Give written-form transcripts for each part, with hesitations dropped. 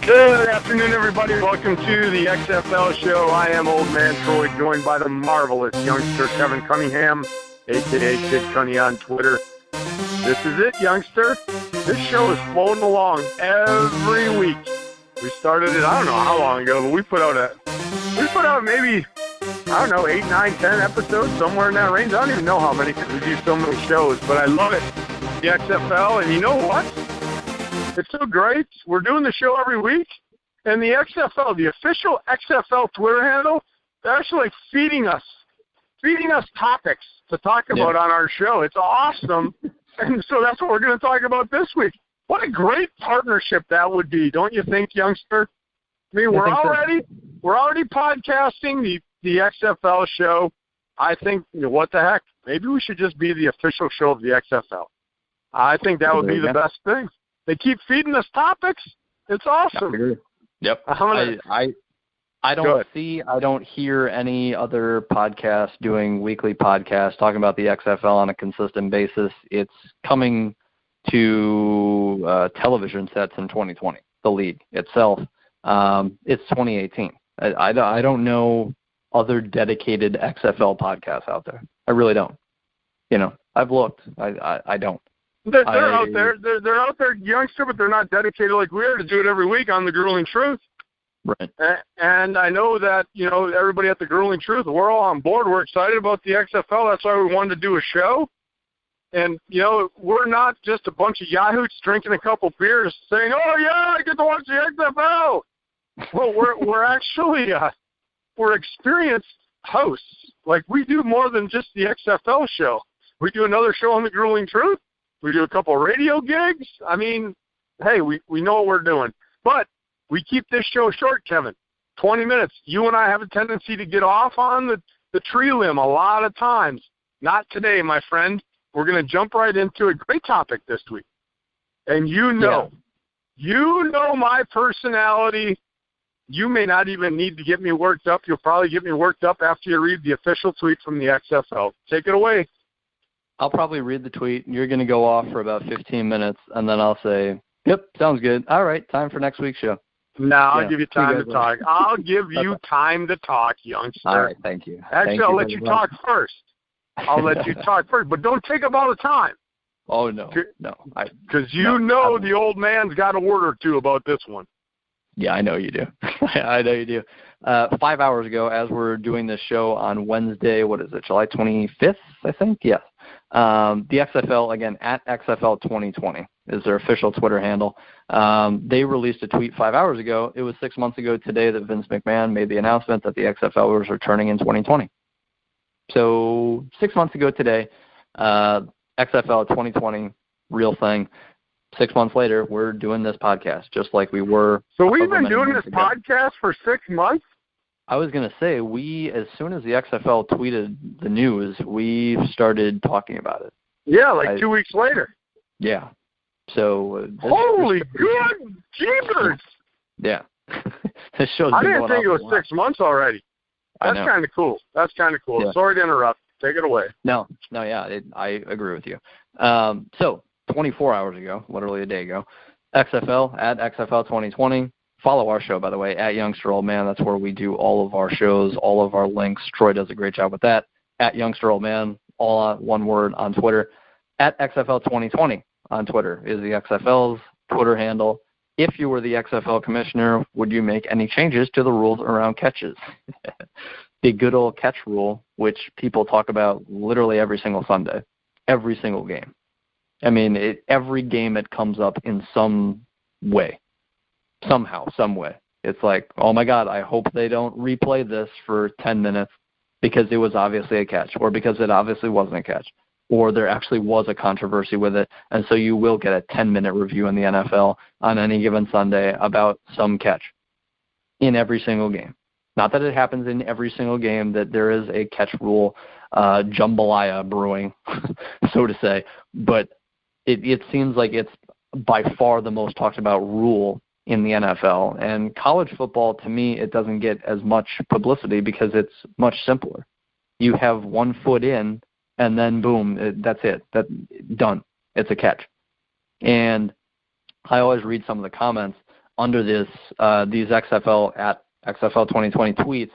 Good afternoon, everybody. Welcome to the XFL Show. I am Old Man Troy, joined by the marvelous youngster Kevin Cunningham, a.k.a. Kid Cunny on Twitter. This is it, youngster. This show is floating along every week. We started it, I don't know how long ago, but we put out maybe, 8, 9, 10 episodes, somewhere in that range. I don't even know how many because we do so many shows, but I love it. The XFL, and you know what? It's so great. We're doing the show every week, and the XFL, the official XFL Twitter handle, they're actually feeding us topics to talk about on our show. It's awesome, and so that's what we're going to talk about this week. What a great partnership that would be, don't you think, youngster? I mean, we're already podcasting the XFL Show. I think, what the heck? Maybe we should just be the official show of the XFL. I think that would be the best thing. They keep feeding us topics. It's awesome. Yep. I don't hear any other podcast doing weekly podcasts talking about the XFL on a consistent basis. It's coming to television sets in 2020, the league itself. It's 2018. I don't know other dedicated XFL podcasts out there. I really don't. I've looked. I don't. They're out there. They're out there, youngster, but they're not dedicated like we are to do it every week on the Grueling Truth. Right. And I know that, everybody at the Grueling Truth, we're all on board. We're excited about the XFL. That's why we wanted to do a show. And, we're not just a bunch of yahoos drinking a couple beers saying, oh, yeah, I get to watch the XFL. Well, we're actually we're experienced hosts. Like, we do more than just the XFL show. We do another show on the Grueling Truth. We do a couple of radio gigs. I mean, hey, we know what we're doing. But we keep this show short, Kevin. 20 minutes. You and I have a tendency to get off on the tree limb a lot of times. Not today, my friend. We're going to jump right into a great topic this week. And you know my personality. You may not even need to get me worked up. You'll probably get me worked up after you read the official tweet from the XFL. Take it away. I'll probably read the tweet. You're going to go off for about 15 minutes, and then I'll say, yep, sounds good. All right, time for next week's show. No, I'll give you time to talk. I'll give you time to talk, youngster. All right, thank you. Actually, I'll let you talk first. I'll let you talk first, but don't take up all the time. Oh, no. Because the old man's got a word or two about this one. Yeah, I know you do. I know you do. 5 hours ago, as we're doing this show on Wednesday, what is it, July 25th, I think? Yes. The XFL, again, at XFL 2020 is their official Twitter handle. They released a tweet 5 hours ago. It was 6 months ago today that Vince McMahon made the announcement that the XFL was returning in 2020. So 6 months ago today, XFL 2020, real thing. 6 months later, we're doing this podcast just like we were. So we've been doing this podcast for 6 months? I was going to say, as soon as the XFL tweeted the news, we started talking about it. Yeah, 2 weeks later. Yeah. So. Holy good jeepers! Yeah. This show's I didn't think it was 6 months already. That's kind of cool. Yeah. Sorry to interrupt. Take it away. No, yeah, I agree with you. So, 24 hours ago, literally a day ago, XFL at XFL 2020. Follow our show, by the way, at Youngster Old Man. That's where we do all of our shows, all of our links. Troy does a great job with that. At Youngster Old Man, all one word on Twitter. At XFL 2020 on Twitter is the XFL's Twitter handle. If you were the XFL commissioner, would you make any changes to the rules around catches? The good old catch rule, which people talk about literally every single Sunday, every single game. I mean, every game it comes up in some way. Somehow, some way. It's like, oh my God, I hope they don't replay this for 10 minutes because it was obviously a catch, or because it obviously wasn't a catch, or there actually was a controversy with it, and so you will get a 10-minute review in the NFL on any given Sunday about some catch in every single game. Not that it happens in every single game, that there is a catch rule jambalaya brewing, so to say, but it seems like it's by far the most talked about rule in the NFL. And college football, to me, it doesn't get as much publicity because it's much simpler. You have 1 foot in, and then boom, that's it. Done. It's a catch. And I always read some of the comments under these XFL at XFL 2020 tweets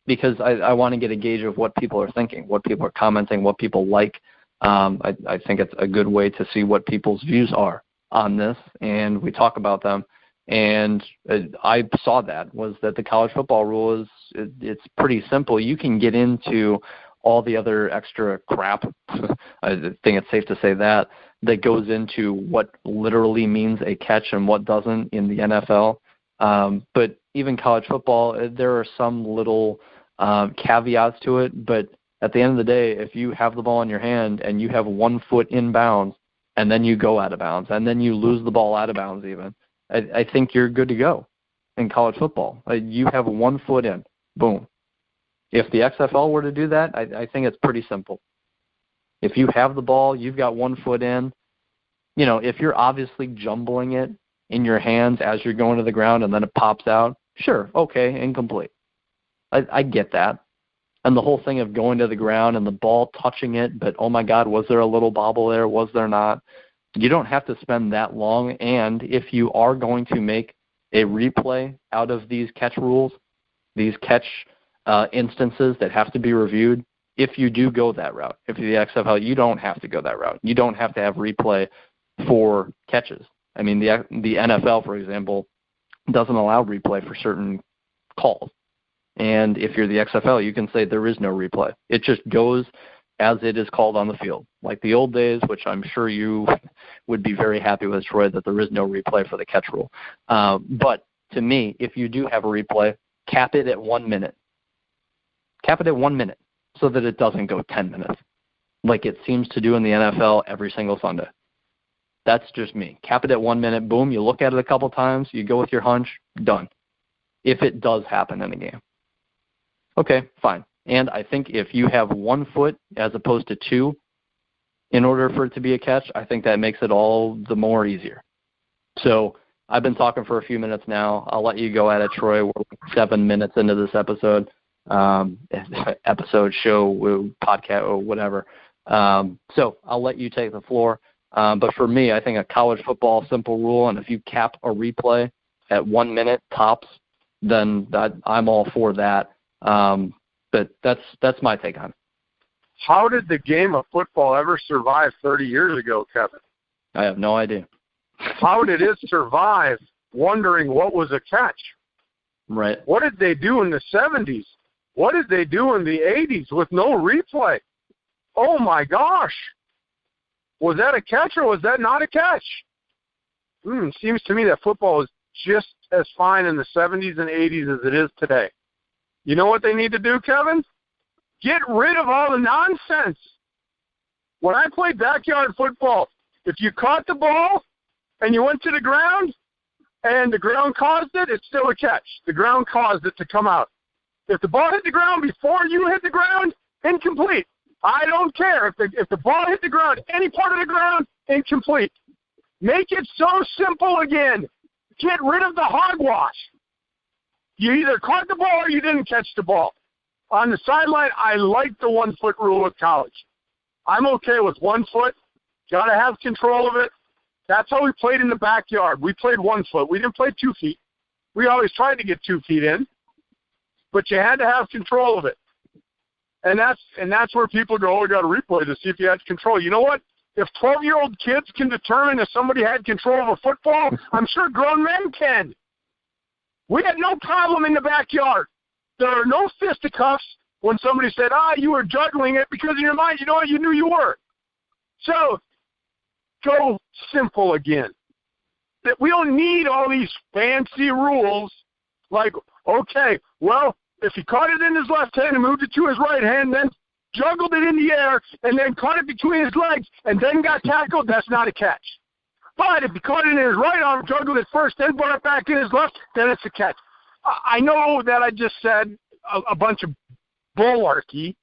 because I want to get a gauge of what people are thinking, what people are commenting, what people like. I think it's a good way to see what people's views are on this, and we talk about them. And I saw that the college football rule is it's pretty simple. You can get into all the other extra crap. I think it's safe to say that goes into what literally means a catch and what doesn't in the NFL. But even college football, there are some little caveats to it. But at the end of the day, if you have the ball in your hand and you have 1 foot in bounds and then you go out of bounds and then you lose the ball out of bounds even, I think you're good to go in college football. You have 1 foot in. Boom. If the XFL were to do that, I think it's pretty simple. If you have the ball, you've got 1 foot in. You know, if you're obviously jumbling it in your hands as you're going to the ground and then it pops out, sure, okay, incomplete. I get that. And the whole thing of going to the ground and the ball touching it, but oh my God, was there a little bobble there? Was there not? You don't have to spend that long. And if you are going to make a replay out of these catch rules, these catch instances that have to be reviewed, if you do go that route, if you're the XFL, you don't have to go that route. You don't have to have replay for catches. I mean, the NFL, for example, doesn't allow replay for certain calls. And if you're the XFL, you can say there is no replay. It just goes as it is called on the field. Like the old days, which I'm sure you would be very happy with, Troy, that there is no replay for the catch rule. But to me, if you do have a replay, cap it at 1 minute. Cap it at 1 minute so that it doesn't go 10 minutes like it seems to do in the NFL every single Sunday. That's just me. Cap it at 1 minute. Boom, you look at it a couple times. You go with your hunch. Done. If it does happen in a game. Okay, fine. And I think if you have 1 foot as opposed to 2 in order for it to be a catch, I think that makes it all the more easier. So I've been talking for a few minutes now. I'll let you go at it, Troy. We're 7 minutes into this episode, show, podcast, or whatever. So I'll let you take the floor. But for me, I think a college football simple rule, and if you cap a replay at 1 minute tops, then I'm all for that. But that's my take on it. How did the game of football ever survive 30 years ago, Kevin? I have no idea. How did it survive wondering what was a catch? Right. What did they do in the 70s? What did they do in the 80s with no replay? Oh, my gosh. Was that a catch or was that not a catch? Seems to me that football is just as fine in the 70s and 80s as it is today. You know what they need to do, Kevin? Get rid of all the nonsense. When I played backyard football, if you caught the ball and you went to the ground and the ground caused it, it's still a catch. The ground caused it to come out. If the ball hit the ground before you hit the ground, incomplete. I don't care. If the ball hit the ground, any part of the ground, incomplete. Make it so simple again. Get rid of the hogwash. You either caught the ball or you didn't catch the ball. On the sideline, I like the 1 foot rule with college. I'm okay with 1 foot. Got to have control of it. That's how we played in the backyard. We played 1 foot. We didn't play 2 feet. We always tried to get 2 feet in, but you had to have control of it. And that's where people go, oh, we got to replay to see if you had control. You know what? If 12-year-old kids can determine if somebody had control of a football, I'm sure grown men can. We had no problem in the backyard. There are no fisticuffs when somebody said, you were juggling it because in your mind, you know what, you knew you were. So go simple again. That we don't need all these fancy rules like, okay, well, if he caught it in his left hand and moved it to his right hand, then juggled it in the air and then caught it between his legs and then got tackled, that's not a catch. But if he caught it in his right arm, juggled it first, then brought it back in his left, then it's a catch. I know that I just said a bunch of bullarchy,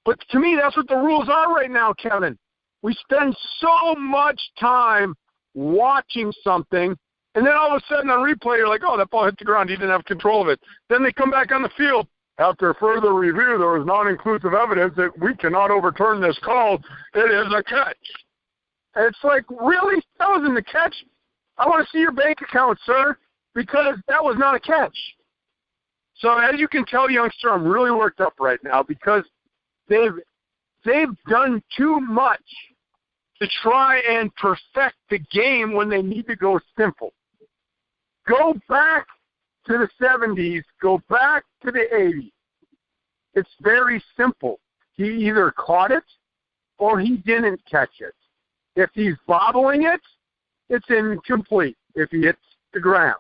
but to me, that's what the rules are right now, Kevin. We spend so much time watching something, and then all of a sudden on replay, you're like, oh, that ball hit the ground. He didn't have control of it. Then they come back on the field. After further review, there was non-inclusive evidence that we cannot overturn this call. It is a catch. And it's like, really? That wasn't a catch? I want to see your bank account, sir. because that was not a catch. So as you can tell, youngster, I'm really worked up right now because they've done too much to try and perfect the game when they need to go simple. Go back to the 70s. Go back to the 80s. It's very simple. He either caught it or he didn't catch it. If he's bobbling it, it's incomplete if he hits the ground.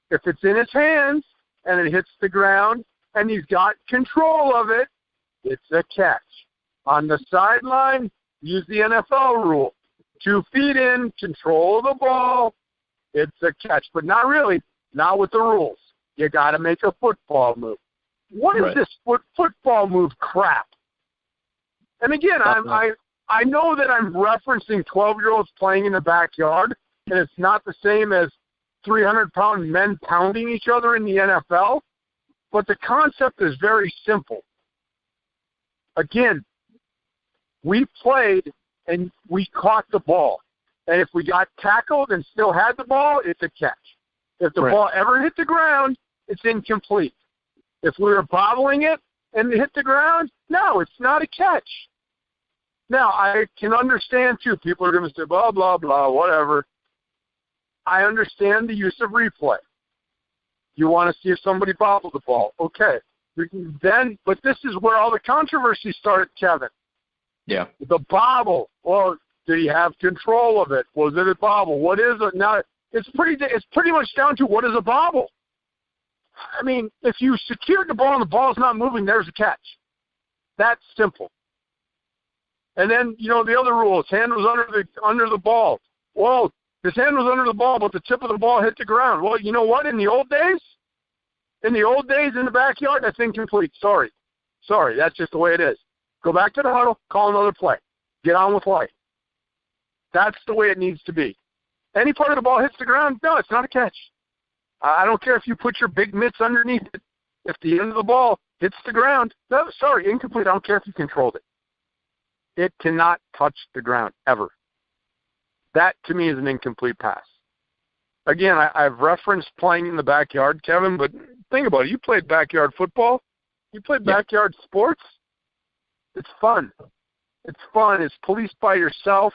If it's in his hands and it hits the ground and he's got control of it, it's a catch. On the sideline, use the NFL rule. 2 feet in, control the ball, it's a catch. But not really, not with the rules. You got to make a football move. What is this football move crap? And again, I know that I'm referencing 12-year-olds playing in the backyard, and it's not the same as 300-pound men pounding each other in the NFL, but the concept is very simple. Again, we played and we caught the ball. And if we got tackled and still had the ball, it's a catch. If the ball ever hit the ground, it's incomplete. If we were bobbling it and it hit the ground, no, it's not a catch. Now, I can understand, too, people are going to say, blah, blah, blah, whatever. I understand the use of replay. You want to see if somebody bobbled the ball. Okay. But this is where all the controversy started, Kevin. Yeah. The bobble. Well, did he have control of it? Was it a bobble? What is it? Now, it's pretty much down to what is a bobble. I mean, if you secured the ball and the ball's not moving, there's a catch. That's simple. And then, the other rule, his hand was under the ball. Well, his hand was under the ball, but the tip of the ball hit the ground. Well, you know what? In the old days, in the backyard, that's incomplete. Sorry, that's just the way it is. Go back to the huddle, call another play. Get on with life. That's the way it needs to be. Any part of the ball hits the ground, no, it's not a catch. I don't care if you put your big mitts underneath it. If the end of the ball hits the ground, no, sorry, incomplete. I don't care if you controlled it. It cannot touch the ground, ever. That, to me, is an incomplete pass. Again, I've referenced playing in the backyard, Kevin, but think about it. You played backyard football. You played backyard sports. It's fun. It's fun. It's policed by yourself.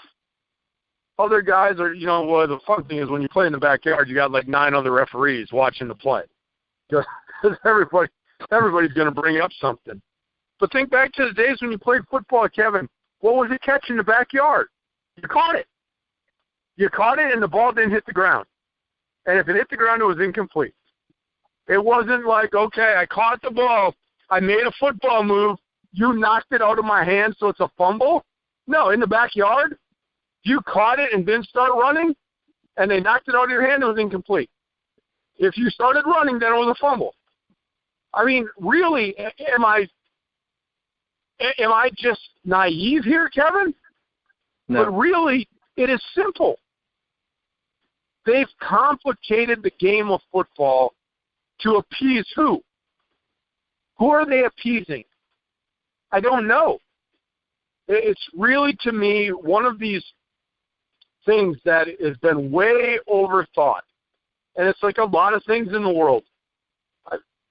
Other guys are, the fun thing is when you play in the backyard, you got like 9 other referees watching the play. Because everybody's going to bring up something. But think back to the days when you played football, Kevin. What was a catch in the backyard? You caught it. You caught it, and the ball didn't hit the ground. And if it hit the ground, it was incomplete. It wasn't like, okay, I caught the ball. I made a football move. You knocked it out of my hand, so it's a fumble? No, in the backyard, you caught it and didn't start running, and they knocked it out of your hand, it was incomplete. If you started running, then it was a fumble. I mean, really, am I just naive here, Kevin? No. But really, it is simple. They've complicated the game of football to appease who? Who are they appeasing? I don't know. It's really, to me, one of these things that has been way overthought. And it's like a lot of things in the world.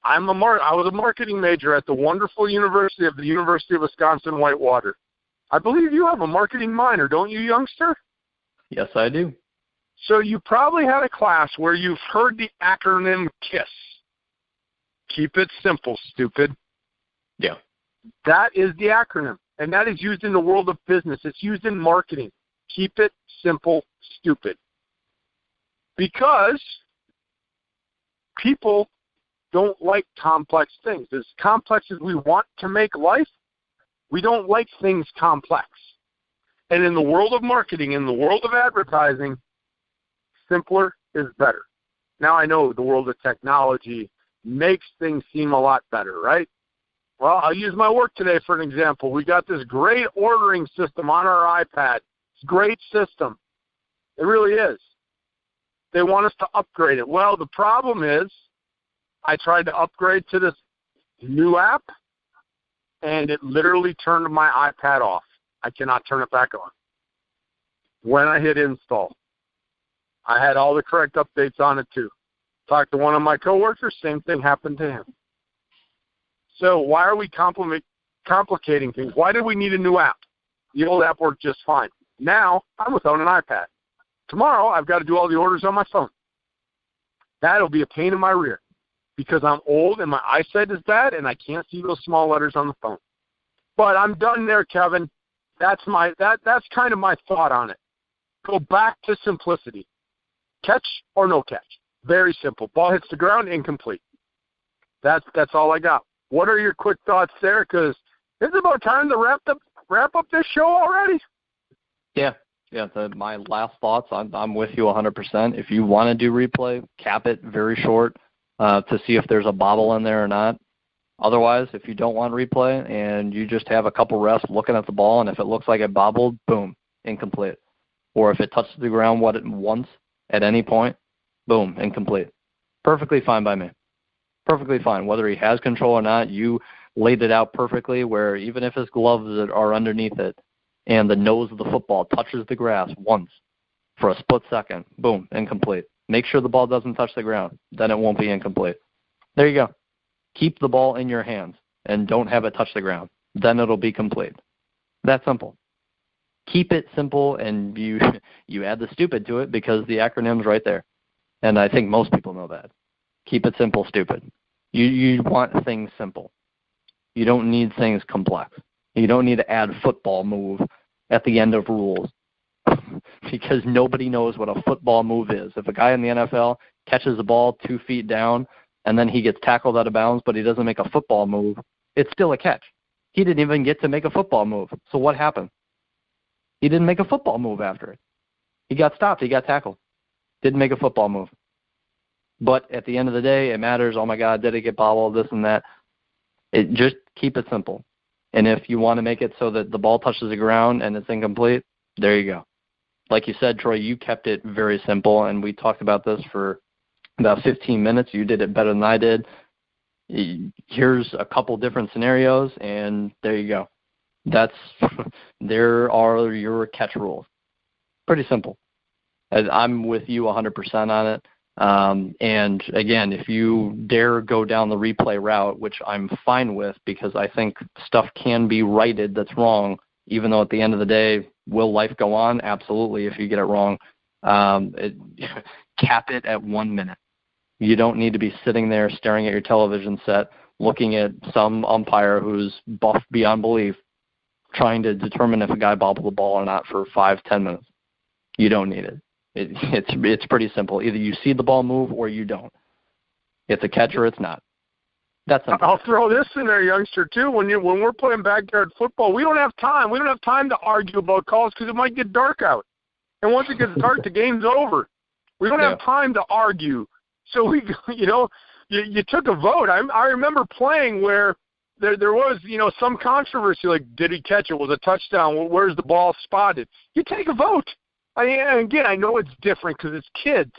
I was a marketing major at the wonderful university of the University of Wisconsin-Whitewater. I believe you have a marketing minor, don't you, youngster? Yes, I do. So you probably had a class where you've heard the acronym KISS. Keep it simple, stupid. Yeah. That is the acronym, and that is used in the world of business. It's used in marketing. Keep it simple, stupid. Because people don't like complex things. As complex as we want to make life, we don't like things complex. And in the world of marketing, in the world of advertising, simpler is better. Now I know the world of technology makes things seem a lot better, right? Well, I'll use my work today for an example. We got this great ordering system on our iPad. It's a great system. It really is. They want us to upgrade it. Well, the problem is I tried to upgrade to this new app, and it literally turned my iPad off. I cannot turn it back on. When I hit install, I had all the correct updates on it too. Talked to one of my coworkers, same thing happened to him. So why are we complicating things? Why did we need a new app? The old app worked just fine. Now I'm without an iPad. Tomorrow I've got to do all the orders on my phone. That'll be a pain in my rear because I'm old and my eyesight is bad and I can't see those small letters on the phone. But I'm done there, Kevin. That's kind of my thought on it. Go back to simplicity. Catch or no catch. Very simple. Ball hits the ground, incomplete. That's all I got. What are your quick thoughts there? Because it's about time to wrap up this show already. Yeah. My last thoughts. I'm with you 100%. If you want to do replay, cap it very short to see if there's a bobble in there or not. Otherwise, if you don't want replay and you just have a couple refs looking at the ball, and if it looks like it bobbled, boom, incomplete. Or if it touches the ground once at any point, boom, incomplete. Perfectly fine by me. Perfectly fine. Whether he has control or not, you laid it out perfectly where even if his gloves are underneath it and the nose of the football touches the grass once for a split second, boom, incomplete. Make sure the ball doesn't touch the ground. Then it won't be incomplete. There you go. Keep the ball in your hands and don't have it touch the ground. Then it'll be complete. That simple. Keep it simple, and you add the stupid to it because the acronym's right there. And I think most people know that. Keep it simple, stupid. You want things simple. You don't need things complex. You don't need to add football move at the end of rules because nobody knows what a football move is. If a guy in the NFL catches the ball 2 feet down and then he gets tackled out of bounds but he doesn't make a football move, it's still a catch. He didn't even get to make a football move. So what happened? He didn't make a football move after it. He got stopped. He got tackled. Didn't make a football move. But at the end of the day, it matters, oh, my God, did it get bobbled, this and that. Just keep it simple. And if you want to make it so that the ball touches the ground and it's incomplete, there you go. Like you said, Troy, you kept it very simple, and we talked about this for about 15 minutes. You did it better than I did. Here's a couple different scenarios, and there you go. There are your catch rules. Pretty simple. I'm with you 100% on it. And again, if you dare go down the replay route, which I'm fine with because I think stuff can be righted that's wrong, even though at the end of the day, will life go on? Absolutely, if you get it wrong. Cap it at 1 minute. You don't need to be sitting there staring at your television set, looking at some umpire who's buff beyond belief, trying to determine if a guy bobbled the ball or not for 5-10 minutes. You don't need it. It's pretty simple. Either you see the ball move or you don't. It's a catch or it's not. That's simple. I'll throw this in there, youngster, too. When we're playing backyard football, we don't have time. We don't have time to argue about calls because it might get dark out. And once it gets dark, the game's over. We don't have time to argue. So you took a vote. I remember playing where there was, some controversy, like, did he catch it? Was it a touchdown? Well, where's the ball spotted? You take a vote. Again, I know it's different because it's kids.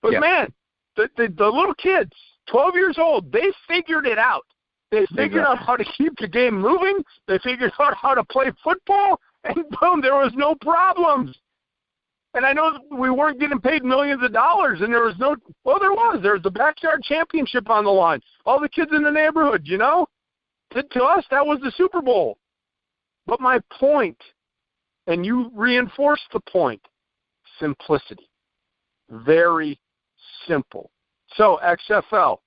But, man, the little kids, 12 years old, they figured it out. They figured out how to keep the game moving. They figured out how to play football. And, boom, there was no problems. And I know we weren't getting paid millions of dollars, and there was no – well, there was. There was the backyard championship on the line. All the kids in the neighborhood, To us, that was the Super Bowl. But my point – and you reinforce the point, simplicity. Very simple. So, XFL,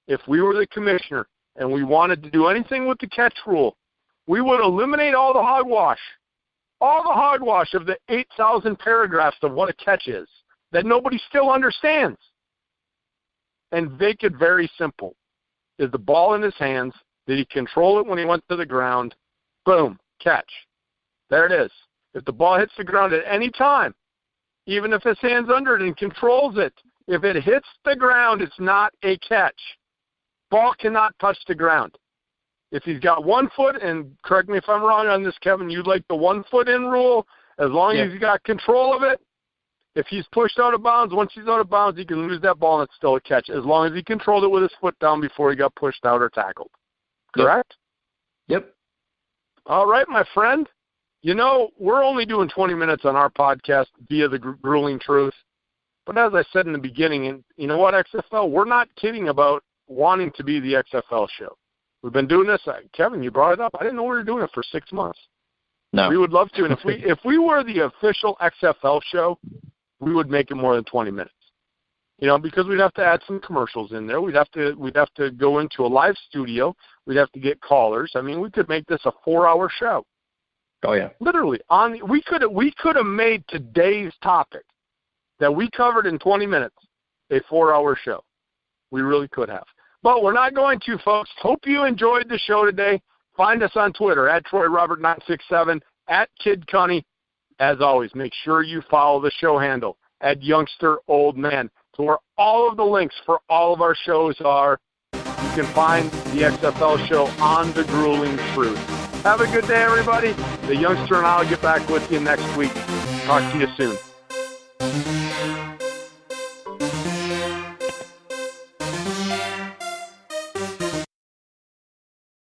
if we were the commissioner and we wanted to do anything with the catch rule, we would eliminate all the hogwash of the 8,000 paragraphs of what a catch is that nobody still understands. And make it very simple. Is the ball in his hands? Did he control it when he went to the ground? Boom, catch. There it is. If the ball hits the ground at any time, even if his hand's under it and controls it, if it hits the ground, it's not a catch. Ball cannot touch the ground. If he's got 1 foot, and correct me if I'm wrong on this, Kevin, you'd like the 1 foot in rule, as long as he's got control of it. If he's pushed out of bounds, once he's out of bounds, he can lose that ball and it's still a catch, as long as he controlled it with his foot down before he got pushed out or tackled. Correct? Yep. All right, my friend. We're only doing 20 minutes on our podcast via the Grueling Truth. But as I said in the beginning, and you know what, XFL, we're not kidding about wanting to be the XFL show. We've been doing this. Kevin, you brought it up. I didn't know we were doing it for 6 months. No. We would love to. And if we were the official XFL show, we would make it more than 20 minutes. You know, because we'd have to add some commercials in there. We'd have to go into a live studio. We'd have to get callers. I mean, we could make this a 4-hour show. Oh yeah. Literally, we could have made today's topic that we covered in 20 minutes a 4-hour show. We really could have. But we're not going to, folks. Hope you enjoyed the show today. Find us on Twitter at TroyRobert967, at KidCunny. As always, make sure you follow the show handle at YoungsterOldMan. So where all of the links for all of our shows are, you can find the XFL show on the Grueling Truth. Have a good day, everybody. The Youngster and I will get back with you next week. Talk to you soon.